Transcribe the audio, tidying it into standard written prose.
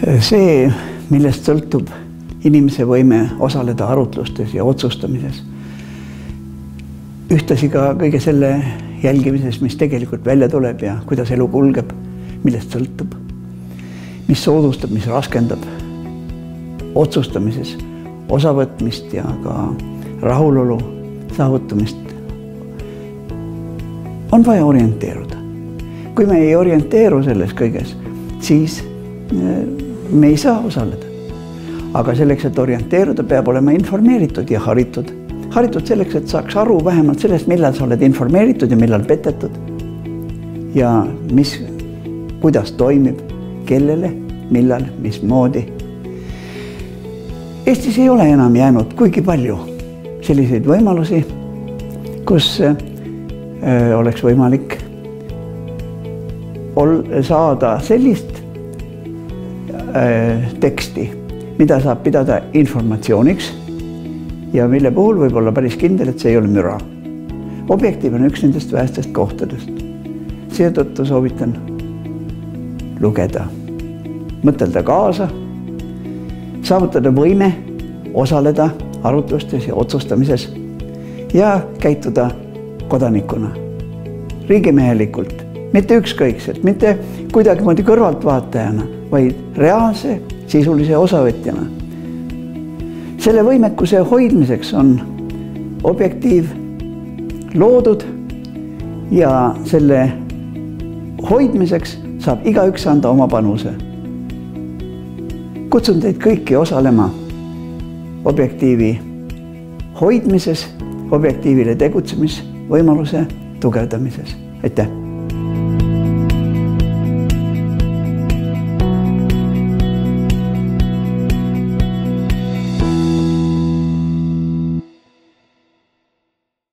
See, millest sõltub inimese võime osaleda arutlustes ja otsustamises. Ühtlasi ka kõige selle jälgimises, mis tegelikult välja tuleb ja kuidas elu kulgeb, millest sõltub, mis soodustab, mis raskendab otsustamises, osavõtmist ja ka rahulolu saavutamist, on vaja orienteeruda. Kui me ei orienteeru selles kõiges, siis me ei saa osaleda. Aga selleks, et orienteeruda, peab olema informeeritud ja haritud. Haritud selleks, et saaks aru vähemalt sellest, millal sa oled informeeritud ja millal petetud. Ja kuidas toimib, kellele, millal, mismoodi. Eestis ei ole enam jäänud kuigi palju selliseid võimalusi, kus oleks võimalik saada sellist teksti, mida saab pidada informatsiooniks ja mille puhul võib olla päris kindel, et see ei ole müra. Objektiiv on üks nendest vähestest kohtadest. Seetõttu soovitan lugeda, mõtelda kaasa, saavutada võime osaleda arutlustes ja otsustamises ja käituda kodanikuna, riigimehelikult, mitte ükskõikselt, mitte kuidagi kõrvaltvaatajana, vaid reaalse sisulise osavõtjana. Selle võimekuse hoidmiseks on objektiiv loodud ja selle hoidmiseks saab igaüks anda oma panuse. Kutsun teid kõiki osalema objektiivi hoidmises, objektiivile tegutsemisvõimaluse tugevdamises. Aitäh!